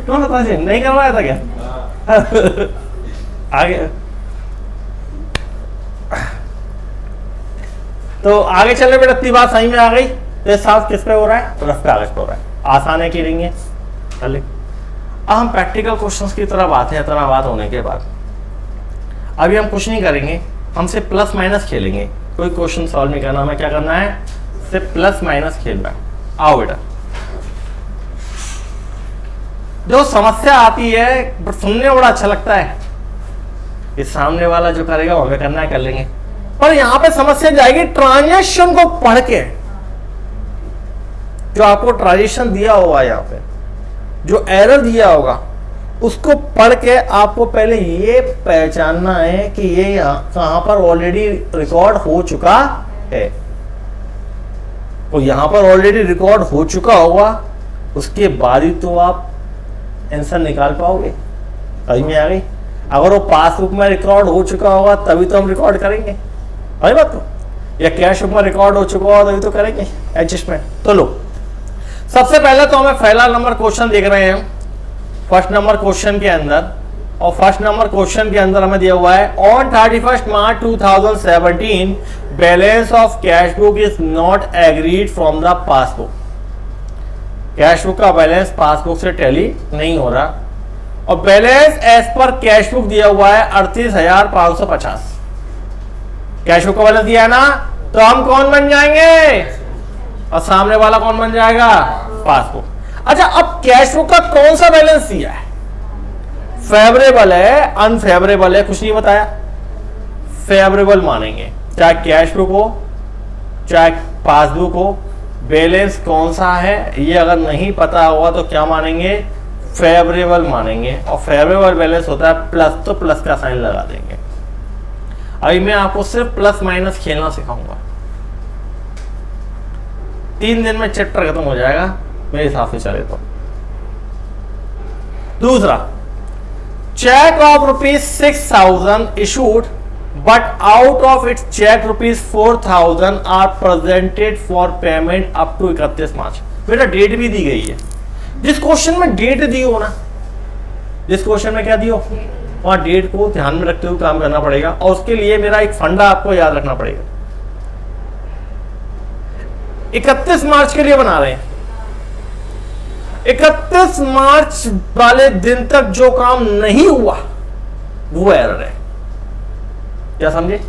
कौन था सचिन, नहीं करवाया था क्या? आगे तो आगे चलने पे इतनी बात सही में आ गई। तो साफ किस पे हो रहा है? रफ कागज पे हो रहा है, आसान है कि नहीं है? चलिए अब हम प्रैक्टिकल क्वेश्चंस की तरफ आते हैं। इतना बात होने के बाद अभी हम कुछ नहीं करेंगे, हम सिर्फ प्लस माइनस खेलेंगे। कोई क्वेश्चन सॉल्व नहीं करना, हमें क्या करना है? सिर्फ प्लस माइनस खेलना है। आओ बेटा, जो समस्या आती है बट सुनने में बड़ा अच्छा लगता है, इस सामने वाला जो करेगा वो हमें करना है, कर लेंगे। पर यहां पे समस्या जाएगी ट्रांजेक्शन को पढ़ के। जो आपको ट्रांजेक्शन दिया होगा, यहाँ पे जो एरर दिया होगा, उसको पढ़ के आपको पहले ये पहचानना है कि ये कहां पर ऑलरेडी रिकॉर्ड हो चुका है। तो यहां पर ऑलरेडी रिकॉर्ड हो चुका होगा, उसके बाद ही तो आप आंसर निकाल पाओगे। समझ में आ गई? अगर वो पासबुक में रिकॉर्ड हो चुका होगा तभी तो हम रिकॉर्ड करेंगे, वही बात तो, या कैश बुक में रिकॉर्ड हो चुका होगा तभी तो करेंगे एडजस्टमेंट। तो लो, सबसे पहले तो हमें पहला नंबर क्वेश्चन देख रहे हैं फर्स्ट नंबर क्वेश्चन के अंदर, और फर्स्ट नंबर क्वेश्चन के अंदर हमें दिया हुआ है on 31 March 2017 balance of cash book is not agreed from the passbook. Cash book का बैलेंस पासबुक से टैली नहीं हो रहा, और बैलेंस एज पर कैश बुक दिया हुआ है 38,550। कैश बुक का बैलेंस दिया है ना, तो हम कौन बन जाएंगे? और सामने वाला कौन बन जाएगा? पासबुक। अच्छा, अब कैश बुक का कौन सा बैलेंस दिया है? फेवरेबल है, अनफेवरेबल है, कुछ नहीं बताया। फेवरेबल मानेंगे, चाहे कैश बुक हो चाहे पासबुक हो, बैलेंस कौन सा है ये अगर नहीं पता होगा तो क्या मानेंगे? फेवरेबल मानेंगे। और फेवरेबल बैलेंस होता है प्लस, तो प्लस का साइन लगा देंगे। अभी मैं आपको सिर्फ प्लस माइनस खेलना सिखाऊंगा, 3 दिन में चैप्टर खत्म हो जाएगा मेरे हिसाब से चले तो। दूसरा, cheque of ₹6,000 issued but out of its cheque ₹4,000 are presented for payment up to 31 March. बेटा डेट भी दी गई है, जिस क्वेश्चन में डेट दी हो ना, जिस क्वेश्चन में क्या दी हो वहां डेट को ध्यान में रखते हुए काम करना पड़ेगा। और उसके लिए मेरा एक फंडा आपको याद रखना पड़ेगा। 31 मार्च के लिए बना रहे हैं, 31 मार्च वाले दिन तक जो काम नहीं हुआ वो एरर है। क्या समझे?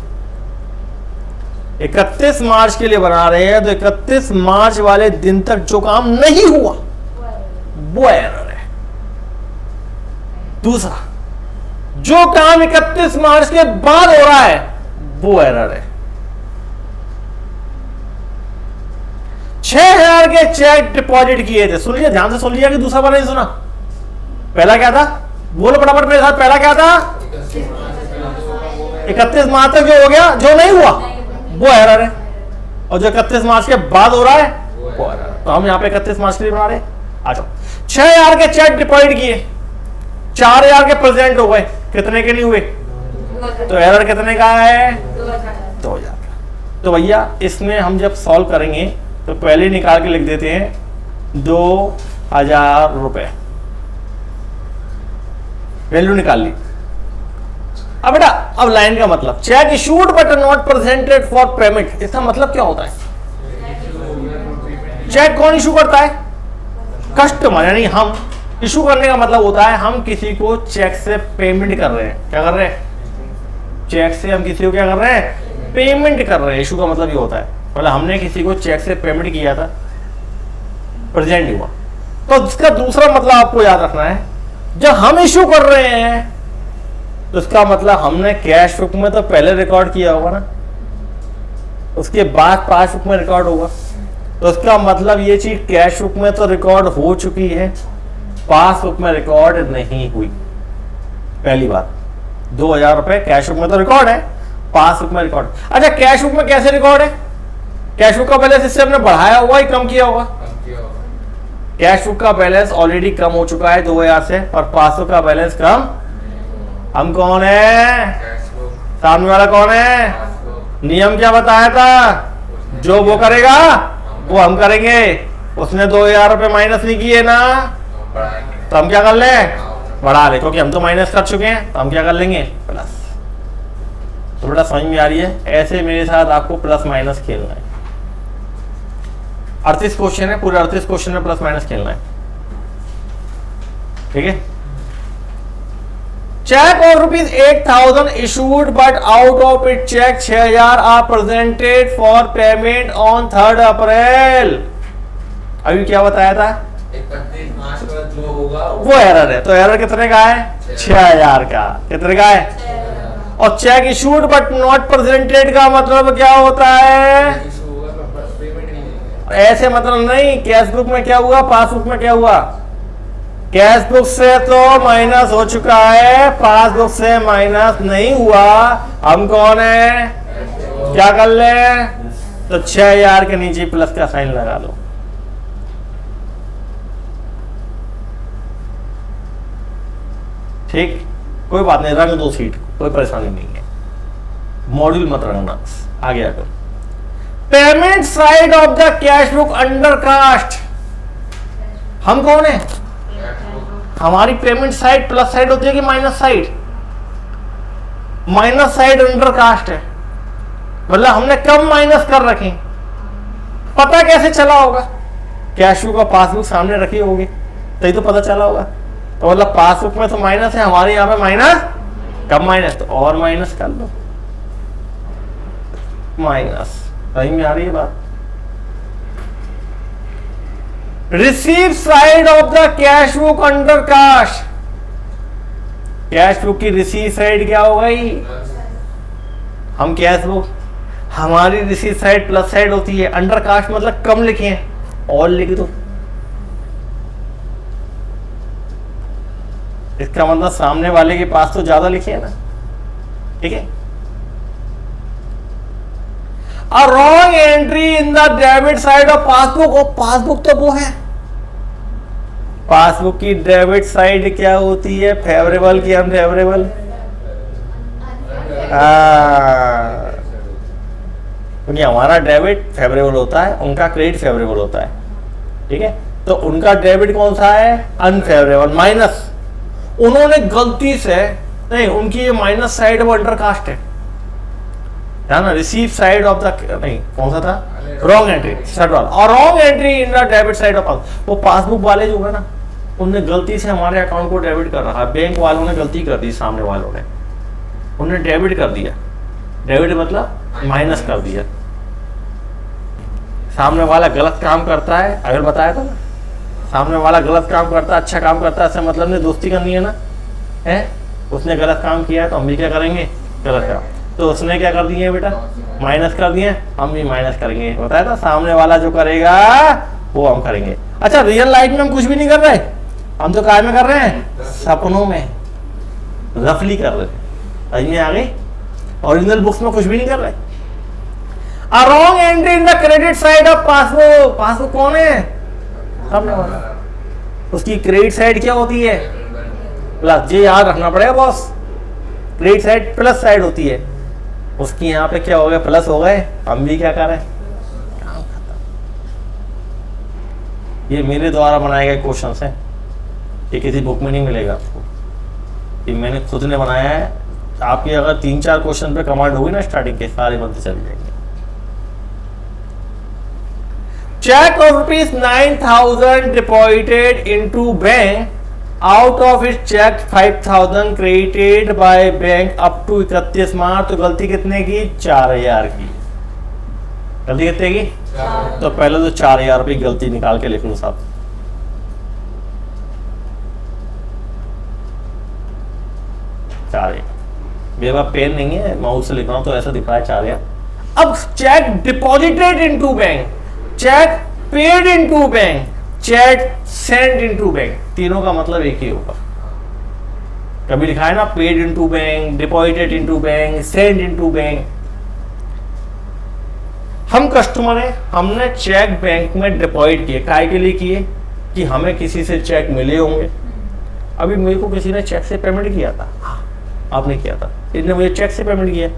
31 मार्च के लिए बना रहे हैं, तो 31 मार्च वाले दिन तक जो काम नहीं हुआ वो एरर है। दूसरा, जो काम 31 मार्च के बाद हो रहा है वो एरर है। 6,000 के चेक डिपॉजिट किए थे, सुन लिया, ध्यान से सुन लिया कि दूसरा बार नहीं सुना? पहला क्या था? बोलो फटाफट मेरे साथ, पहला क्या था? 31 मार्च तक जो हो गया, जो नहीं हुआ वो एरर है, और जो 31 मार्च के बाद हो रहा है वो एरर है। तो हम यहाँ पे 31 मार्च के लिए बना रहे हैं। आ जाओ, 6,000 के चेक डिपॉजिट किए, 4,000 के प्रेजेंट हो गए, कितने के नहीं हुए? तो एरर कितने का है? 2,000। तो भैया इसमें हम जब सॉल्व करेंगे तो पहले निकाल के लिख देते हैं 2,000 रुपए, वैल्यू निकाल ली। अब बेटा, अब लाइन का मतलब, check issued but not presented for payment, इसका मतलब क्या होता है? चेक कौन इशू करता है? कस्टमर, यानी हम। इशू करने का मतलब होता है हम किसी को चेक से पेमेंट कर रहे हैं। क्या कर रहे हैं? चेक से हम किसी को क्या कर रहे हैं? पेमेंट कर रहे हैं। इशू का मतलब ये होता है, मतलब हमने किसी को चेक से पेमेंट किया था, प्रेजेंट हुआ। तो इसका दूसरा मतलब आपको याद रखना है, जब हम इशू कर रहे हैं तो इसका मतलब हमने कैश बुक में तो पहले रिकॉर्ड किया होगा ना, उसके बाद पासबुक में रिकॉर्ड होगा। तो इसका मतलब ये चीज कैश बुक में तो रिकॉर्ड हो चुकी है, पासबुक में रिकॉर्ड नहीं हुई। पहली बात, 2,000 रुपए कैश बुक में तो रिकॉर्ड है, पासबुक में रिकॉर्ड। अच्छा कैश बुक में कैसे रिकॉर्ड है? कैश बुक का बैलेंस इससे हमने बढ़ाया हुआ ही कम किया होगा? कैश बुक का बैलेंस ऑलरेडी कम हो चुका है 2000 से, और पासबुक का बैलेंस कम। हम कौन है? सामने वाला कौन है? नियम क्या बताया था? जो वो करेगा वो हम करेंगे। उसने 2000 रुपये माइनस नहीं किए ना, तो हम क्या कर ले? बढ़ा ले, क्योंकि हम तो माइनस कर चुके हैं, तो हम क्या कर लेंगे? प्लस। तो बेटा समझ में आ रही है? ऐसे मेरे साथ आपको प्लस माइनस खेलना है। 38 क्वेश्चन है, पूरे 38 क्वेश्चन में प्लस माइनस खेलना है, ठीक है? Cheque of ₹8,000 issued but out of it cheque 6000 are presented for payment on 3 April. अभी क्या बताया था? 31 मार्च को जो होगा वो एरर है। तो एरर कितने का है? 6000 का। कितने का है? और check issued but not presented का मतलब क्या होता है? ऐसे मतलब नहीं। कैश बुक में क्या हुआ, पासबुक में क्या हुआ? कैश बुक से तो माइनस हो चुका है, पासबुक से माइनस नहीं हुआ। हम कौन है? क्या कर ले? तो 6000 के नीचे प्लस का साइन लगा लो। ठीक, कोई बात नहीं, रंग दो सीट, कोई परेशानी नहीं है, मॉड्यूल मत रंगना। आगे आकर payment side of the cash book undercast. हम कौन है? हमारी पेमेंट साइड प्लस साइड होती है कि minus side? Minus side undercast है, मतलब हमने कम माइनस कर रखे। पता कैसे चला होगा? कैश बुक और पासबुक सामने रखी होगी तभी तो पता चला होगा। तो मतलब पासबुक में तो माइनस है, हमारे यहाँ पे माइनस, कम माइनस, तो और माइनस कर लो, माइनस। सही में आ रही है बात? Receive side of the cash book undercast. Cash book की रिसीव साइड क्या हो गई? हम कैश बुक, हमारी रिसीव साइड प्लस साइड होती है, अंडर कास्ट मतलब कम लिखे हैं, और लिख दो। इसका मतलब सामने वाले के पास तो ज्यादा लिखे है ना, ठीक है? A wrong entry in the debit side of passbook. और पासबुक तो वो है, पासबुक की डेबिट साइड क्या होती है? फेवरेबल की अनफेवरेबल? क्योंकि हमारा डेबिट फेवरेबल होता है, उनका क्रेडिट फेवरेबल होता है, ठीक है? तो उनका डेबिट कौन सा है? Unfavourable, minus. उन्होंने गलती से नहीं, उनकी माइनस साइड वो अंडर कास्ट है ना। रिसीव साइड ऑफ द, नहीं कौन सा था? रॉन्ग एंट्री, थर्ड वाला। और wrong entry in the debit side of passbook. वो पासबुक वाले जो है ना, उनने गलती से हमारे अकाउंट को डेबिट कर रहा है। बैंक वालों ने गलती कर दी, सामने वालों ने, उन्हें डेबिट कर दिया। डेबिट मतलब माइनस कर दिया। सामने वाला गलत काम करता है, अगर बताया था ना, सामने वाला गलत काम करता है, अच्छा काम करता है, ऐसा मतलब नहीं दोस्ती करनी है ना, है? उसने गलत काम किया है तो हम भी क्या करेंगे? गलत काम। तो उसने क्या कर दिए बेटा? माइनस कर दिए, हम भी माइनस करेंगे। बताया था सामने वाला जो करेगा वो हम करेंगे। अच्छा रियल लाइफ में हम कुछ भी नहीं कर रहे, हम तो काय में कर रहे हैं? सपनों में, रफली कर रहे हैं। आ गई? ओरिजिनल बुक्स में कुछ भी नहीं कर रहे। A wrong entry in the credit side of passbook. Passbook कौन है? सामने वाला। उसकी क्रेडिट साइड क्या होती है? प्लस। ये याद रखना पड़ेगा boss, credit side plus side होती है। उसकी यहाँ पे क्या हो गया? प्लस हो गए। हम भी क्या कर रहे हैं? काम खत्म। ये मेरे द्वारा बनाए गए क्वेश्चंस हैं, ये किसी बुक में नहीं मिलेगा आपको, ये मैंने खुद ने बनाया है। आपकी अगर 3-4 क्वेश्चन पे कमांड होगी ना स्टार्टिंग के, सारे बनते चल जाएंगे। Cheque of ₹9,000 deposited into bank, out of it cheque 5,000 credited by bank up to 31 March. तो गलती कितने की? 4000 की। गलती कितने की? तो पहले तो 4000 रुपये गलती निकाल के लिख लो साहब। मेरे पास पेन नहीं है, माउस से लिख रहा हूं तो ऐसा दिख रहा है 4000। अब cheque deposited into bank, cheque paid into bank, cheque send into bank, तीनों का मतलब एक ही होगा। कभी लिखा है ना paid into bank, deposited into bank, send into bank, हम कस्टमर हैं, हमने चेक बैंक में डिपॉजिट किए, काय के लिए किए कि हमें किसी से चेक मिले होंगे। अभी मेरे को किसी ने चेक से पेमेंट किया था, आपने किया था, इसने मुझे चेक से पेमेंट किया,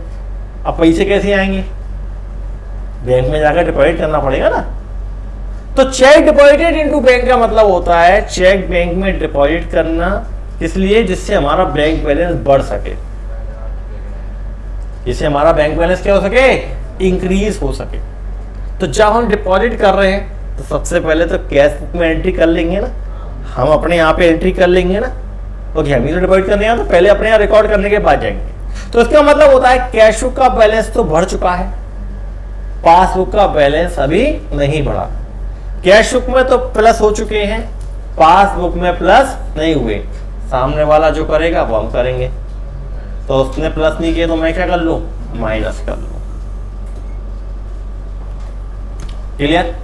अब पैसे कैसे आएंगे? बैंक में जाकर डिपॉजिट करना पड़ेगा ना। तो चेक डिपॉजिटेड इनटू बैंक का मतलब होता है चेक बैंक में डिपॉजिट करना, इसलिए जिससे हमारा बैंक बैलेंस बढ़ सके, जिससे हमारा बैंक बैलेंस क्या हो सके, इंक्रीज हो सके। तो जब हम डिपॉजिट कर रहे हैं तो सबसे पहले तो कैश बुक में एंट्री कर लेंगे ना, हम अपने यहाँ पे एंट्री कर लेंगे ना, क्योंकि हम ही तो डिपॉजिट करने हैं, तो पहले अपने यहाँ रिकॉर्ड करने के बाद जाएंगे। तो इसका मतलब होता है कैश बुक का बैलेंस तो बढ़ चुका है, पासबुक का बैलेंस अभी नहीं बढ़ा। कैश बुक में तो प्लस हो चुके हैं, पासबुक में प्लस नहीं हुए। सामने वाला जो करेगा वो हम करेंगे, तो उसने प्लस नहीं किया तो मैं क्या कर लूं, माइनस कर लूं। Clear?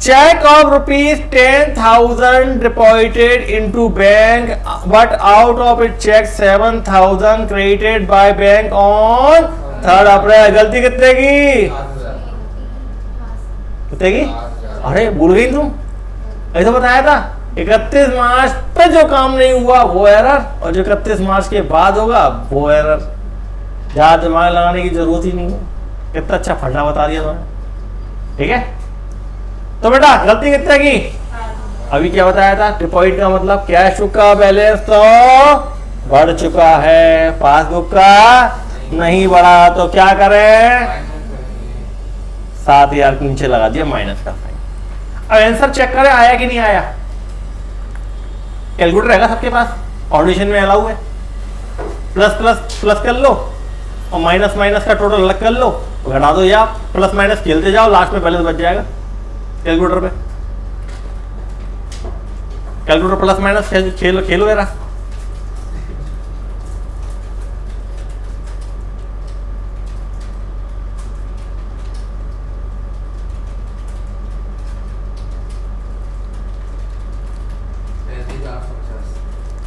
Cheque of ₹10,000 deposited into bank, but out of it cheque 7,000 credited by bank on 3rd April. गलती कितने की? कितने की? अरे भूल गई तुम, ऐसा बताया था 31 मार्च पे जो काम नहीं हुआ वो एरर, और जो 31 मार्च के बाद होगा वो एरर। ज्यादा दिमाग लगाने की जरूरत ही नहीं है, कितना अच्छा फंडा बता दिया तुमने। ठीक है, तो बेटा गलती कितने की? अभी क्या बताया था? डिपॉजिट का मतलब कैश बुक का बैलेंस तो बढ़ चुका है, पासबुक का नहीं बढ़ा, तो क्या करें, 7,000 के नीचे लगा दिया माइनस का साइन। अब आंसर चेक करें आया कि नहीं आया। कैलकुलेटर रहेगा सबके पास, ऑडिशन में अलाउ है, प्लस प्लस प्लस कर लो और माइनस माइनस का टोटल अलग कर लो, घटा दो, या प्लस माइनस खेलते जाओ, लास्ट में बैलेंस बच जाएगा कैलकुलेटर पे। कैलकुलेटर प्लस माइनस खेलो जरा।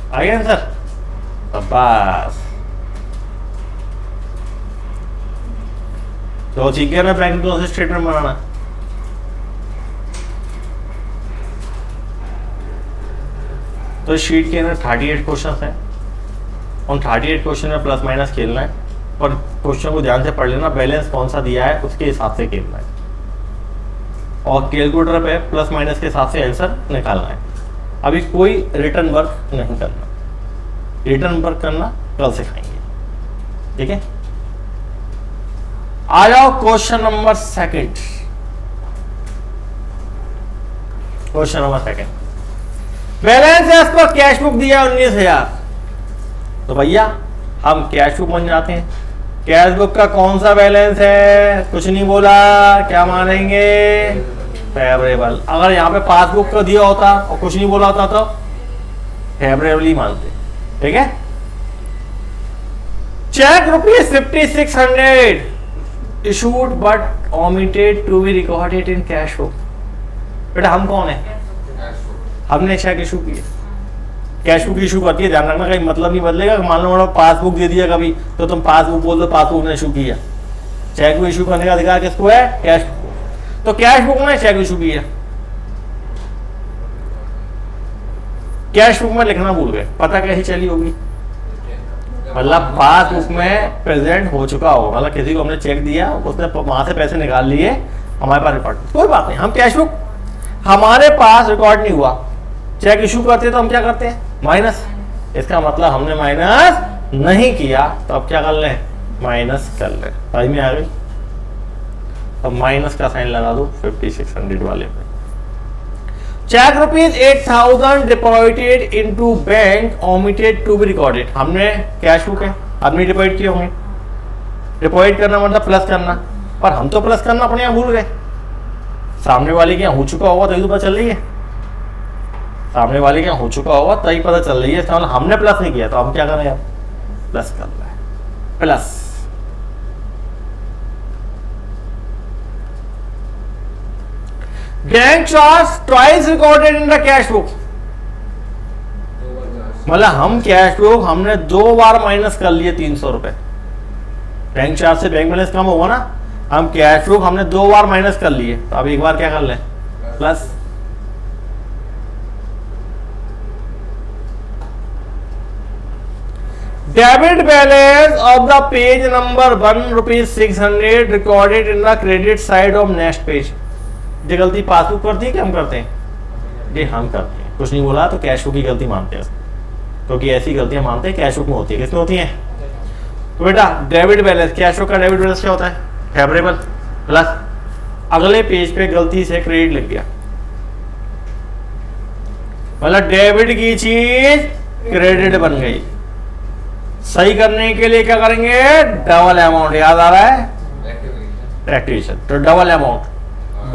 आ गया आंसर? बस तो ठीक है ना, बैंक क्लोज स्टेटमेंट बनाना। तो शीट के अंदर 38 क्वेश्चन हैं, उन 38 क्वेश्चन में प्लस माइनस खेलना है, और क्वेश्चन को ध्यान से पढ़ लेना, बैलेंस कौन सा दिया है उसके हिसाब से खेलना है, और कैलकुलेटर पे प्लस माइनस के हिसाब से आंसर निकालना है। अभी कोई रिटर्न वर्क नहीं करना, रिटर्न वर्क करना कल सिखाएंगे। ठीक है, आ जाओ question number 2। Question number 2, balance as पर कैश बुक दिया 19,000। तो भैया हम कैश बुक बन जाते हैं, कैश बुक का कौन सा बैलेंस है, कुछ नहीं बोला, क्या मानेंगे, फेवरेबल। अगर यहाँ पे पासबुक का दिया होता और कुछ नहीं बोला होता तो फेवरेबल ही मानते। ठीक है, cheque ₹5600 issued but omitted to be recorded in cash book. बेटा हम कौन है, हमने चेक इशू किया, कैश बुक इशू करती है, ध्यान रखना कहीं मतलब नहीं बदलेगा। मान लो पासबुक दे दिया कभी तो तुम पासबुक बोल दो पासबुक ने इशू किया, चेक बुक इशू करने का अधिकार किसको है, कैश। तो कैश बुक में चेक इशू किया, कैश बुक में लिखना भूल गए, पता कैसी चली होगी, मतलब पासबुक में प्रेजेंट हो चुका होगा, मतलब किसी को हमने चेक दिया उसने वहां से पैसे निकाल लिए, हमारे पास रिकॉर्ड, कोई बात नहीं, हम कैश बुक हमारे पास रिकॉर्ड नहीं हुआ, चेक इशू करते तो हम क्या करते हैं, माइनस। इसका मतलब हमने माइनस नहीं किया, तो अब क्या कर लें, माइनस कर लें। समझ में आ गई? अब माइनस का साइन लगा दो 5600 वाले पे। Cheque ₹8,000 deposited into bank omitted to be recorded. हमने कैश बुक है, हमने डिपॉजिट किए होंगे, डिपॉजिट करना मतलब प्लस करना, पर हम तो प्लस करना अपने यहाँ भूल गए, सामने वाले के यहाँ हो चुका होगा तभी तो पता चल रही है, सामने वाले के यहाँ हो चुका होगा तभी पता चल रही है, इसका मतलब हमने प्लस नहीं किया, तो हम क्या कर रहे हैं, प्लस कर रहे हैं, plus. Bank charge twice recorded in the cash book, मतलब हम कैश बुक हमने 2 बार माइनस कर लिए 300 रुपए। बैंक चार्ज से बैंक बैलेंस कम होगा ना, हम कैश बुक हमने 2 बार माइनस कर लिए, तो अब एक बार क्या कर लें, plus. Debit balance of the page number 1 ₹600 recorded in the credit side of next page. ये गलती पासबुक करती है कि हम करते हैं? ये हम करते हैं। कुछ नहीं बोला तो कैश बुक की गलती मानते हैं, क्योंकि ऐसी गलतियां मानते हैं कैश बुक में होती है। किसमें होती हैं? तो बेटा डेबिट बैलेंस, कैश बुक का डेबिट बैलेंस क्या होता है? फेवरेबल प्लस अगले पेज पे गलती से क्रेडिट लिख दिया, मतलब डेबिट की चीज क्रेडिट बन गई। सही करने के लिए क्या करेंगे? डबल अमाउंट, याद आ रहा है? एक्टिवेशन। तो डबल अमाउंट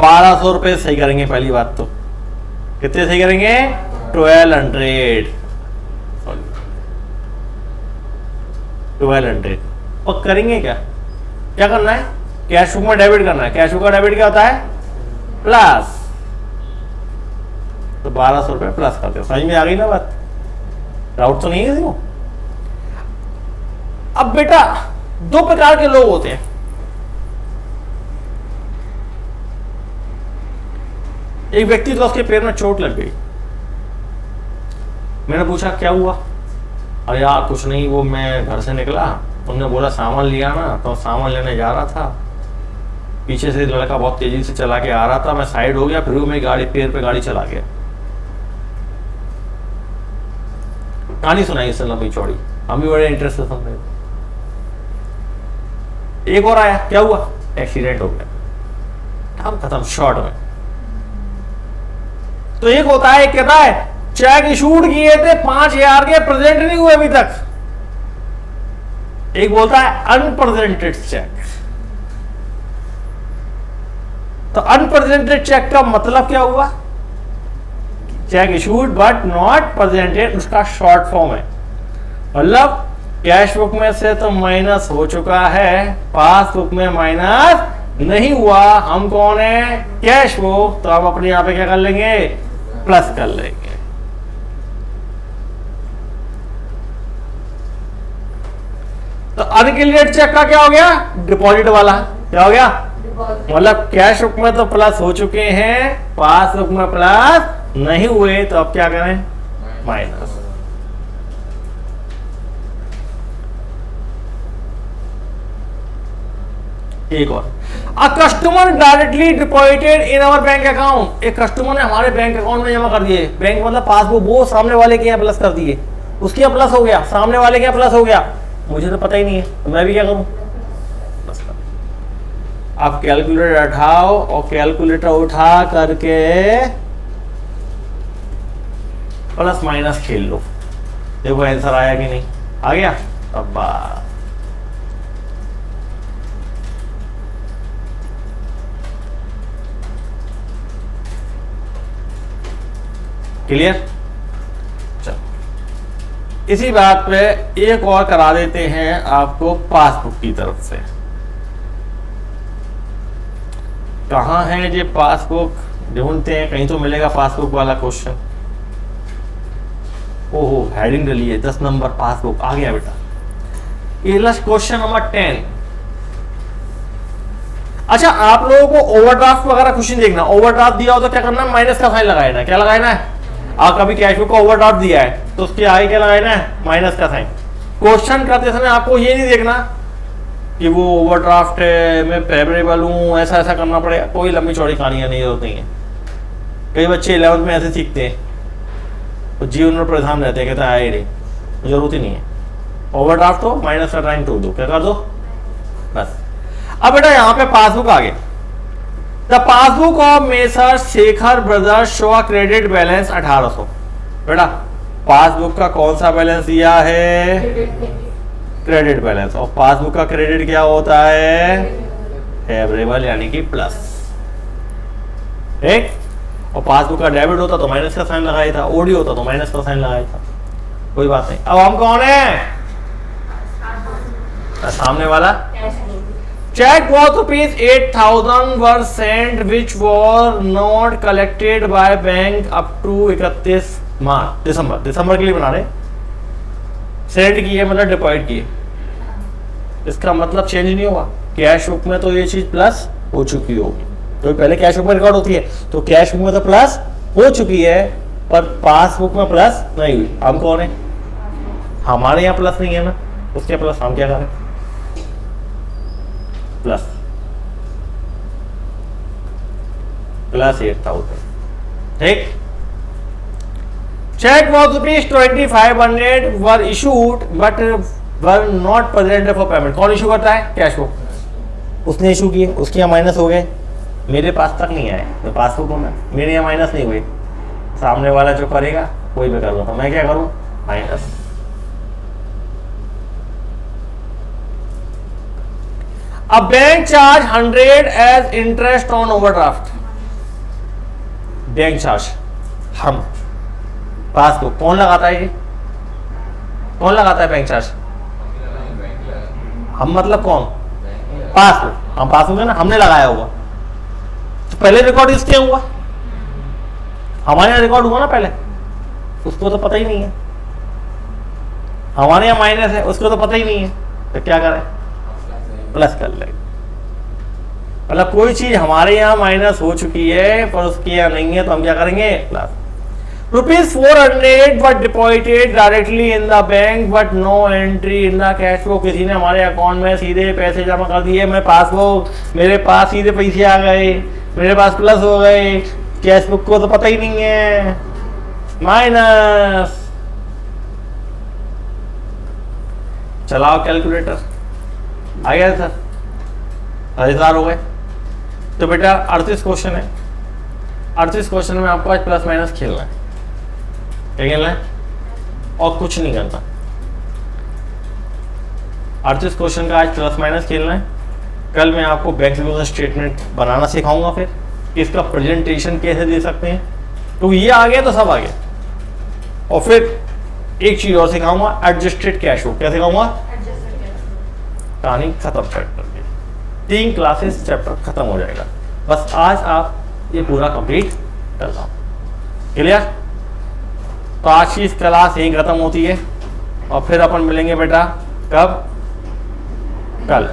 1200 रुपए सही करेंगे। पहली बात तो कितने सही करेंगे? 1200। और करेंगे क्या? क्या करना है? कैश बुक में डेबिट करना है। कैश बुक का डेबिट क्या होता है? प्लस। तो 1200 रुपए प्लस करते हो। समझ में आ गई ना बात? डाउट तो नहीं है किसी को? अब बेटा 2 प्रकार के लोग होते हैं। एक व्यक्ति तो उसके पैर में चोट लग गई। मैंने पूछा क्या हुआ? अरे यार कुछ नहीं, वो मैं घर से निकला, उन्होंने बोला सामान लिया ना, तो सामान लेने जा रहा था, पीछे से लड़का बहुत तेजी से चला के आ रहा था, मैं साइड हो गया, फिर वो मेरी गाड़ी पैर पे गाड़ी चला गया। कहानी सुनाई इससे लंबी चौड़ी, हम भी बड़े इंटरेस्ट से सुन रहे थे। एक और आया, क्या हुआ? एक्सीडेंट हो गया, काम खत्म, शॉर्ट में। तो एक होता है, कहता है चेक इशूड किए थे 5000 के, प्रेजेंट नहीं हुए अभी तक। एक बोलता है अनप्रेजेंटेड चेक। तो अनप्रेजेंटेड चेक का मतलब क्या हुआ? Check issued but not presented, उसका शॉर्ट फॉर्म है। मतलब कैश बुक में से तो माइनस हो चुका है, पासबुक में माइनस नहीं हुआ। हम कौन है? Cash book. तो हम अपने यहां पे क्या कर लेंगे? प्लस कर लेंगे। तो अनक्लियर्ड चेक का क्या हो गया? डिपॉजिट वाला। क्या हो गया? मतलब कैश बुक में तो प्लस हो चुके हैं, पासबुक में प्लस नहीं हुए, तो अब क्या करें? माइनस। एक और, a customer directly deposited in our bank account. एक कस्टमर ने हमारे बैंक अकाउंट में जमा कर दिए। बैंक मतलब पासबुक, वो सामने वाले के यहाँ प्लस कर दिए, उसके यहाँ प्लस हो गया, सामने वाले के यहाँ प्लस हो गया, मुझे तो पता ही नहीं है, तो मैं भी क्या करूं? बस आप कैलकुलेटर उठाओ और कैलकुलेटर उठा करके प्लस माइनस खेल लो, देखो आंसर आया कि नहीं। आ गया? अब बात क्लियर? चलो इसी बात पे एक और करा देते हैं आपको पासबुक की तरफ से। कहाँ है ये पासबुक? ढूंढते हैं, कहीं तो मिलेगा पासबुक वाला क्वेश्चन। ओहो, हेडिंग डली है 10 नंबर पासबुक। आ गया बेटा, क्वेश्चन नंबर 10। अच्छा, आप लोगों को ओवरड्राफ्ट वगैरह कुछ नहीं देखना। ओवरड्राफ्ट दिया हो तो क्या करना? माइनस का साइन लगाना है। क्या लगाना है? आप कभी कैश बुक का ओवरड्राफ्ट दिया है तो उसके आगे क्या लगाना है? माइनस का साइन। क्वेश्चन करते समय आपको ये नहीं देखना कि वो ओवरड्राफ्ट है, मैं फेवरेबल हूँ, ऐसा ऐसा करना पड़ेगा। कोई लंबी चौड़ी कहानियां नहीं होती हैं। कई बच्चे 11th में ऐसे सीखते हैं तो जीवन में परेशान रहते हैं, कहते हैं आए नहीं, जरूरत ही नहीं है। ओवरड्राफ्ट हो, माइनस का साइन टू दो, क्या कर दो बस। अब बेटा यहाँ पे पासबुक आ गया। The passbook of messrs Shekhar brothers show credit balance 1800। बेटा पासबुक का कौन सा बैलेंस दिया है? Credit balance. और पासबुक का क्रेडिट क्या होता है? फेवरेबल, यानी कि प्लस। ठीक। और पासबुक का डेबिट होता तो माइनस का साइन लगाया था, ओडी होता तो माइनस का साइन लगाया था। कोई बात नहीं। अब हम कौन है? सामने वाला। Check worth ₹8,000 were sent which were not collected by bank up to 31 मार्च दिसंबर के लिए बना रहे। सेंड किए मतलब डिपॉजिट किए, इसका मतलब चेंज नहीं हुआ। कैश बुक में तो ये चीज प्लस हो चुकी होगी, तो पहले कैश बुक में रिकॉर्ड होती है, तो कैश बुक में तो प्लस हो चुकी है, पर पासबुक में प्लस नहीं हुई। हम कौन है? हमारे यहाँ प्लस नहीं है ना, उसके प्लस हम क्या करें? Plus plus 8,000। ठीक। Cheque was ₹2500 were issued but were not present for payment. कौन इशू करता है? Cash book. उसने इशू किए, उसके यहाँ माइनस हो गए, मेरे पास तक नहीं आए, तो पासबुक होना, मेरे यहाँ माइनस नहीं हुए, सामने वाला जो करेगा कोई भी कर लो, तो मैं क्या करूं? Minus. A bank charge 100 as interest on overdraft। Bank charge हम, पासबुक कौन लगाता है? ये कौन लगाता है बैंक चार्ज? हम मतलब कौन? पासबुक। हम पासबुक है ना, हमने लगाया होगा, तो पहले रिकॉर्ड इसके हुआ, हमारे यहाँ रिकॉर्ड हुआ ना पहले, उसको तो पता ही नहीं है। हमारे यहाँ माइनस है, उसको तो पता ही नहीं है, तो क्या करें? प्लस कर लेंगे। मतलब कोई चीज हमारे यहाँ माइनस हो चुकी है पर उसके यहाँ नहीं है, तो हम क्या करेंगे? Plus. ₹400 but deposited directly in the bank but no entry in the cash flow. किसी ने हमारे अकाउंट में सीधे पैसे जमा कर दिए, मैं पासबुक, मेरे पास सीधे पैसे आ गए, मेरे पास प्लस हो गए, कैश बुक को तो पता ही नहीं है, माइनस। चलाओ कैलकुलेटर, आ गया सर, 1000 हो गए। तो बेटा 38 क्वेश्चन है, 38 क्वेश्चन में आपको आज प्लस माइनस खेलना है, क्या खेलना है? और कुछ नहीं करना। 38 क्वेश्चन का आज प्लस माइनस खेलना है। कल मैं आपको बैंक बैलेंस स्टेटमेंट बनाना सिखाऊंगा, फिर इसका प्रेजेंटेशन कैसे दे सकते हैं, तो ये आ गया तो सब आ गया। और फिर एक चीज और सिखाऊंगा, एडजस्टेड कैश फ्लो। क्या सिखाऊंगा? कहानी खत्म कर दी, 3 क्लासेस चैप्टर खत्म हो जाएगा। बस आज आप ये पूरा कंप्लीट कर लो, क्लियर? तो आज की इस क्लास यही खत्म होती है, और फिर अपन मिलेंगे बेटा कब? कल।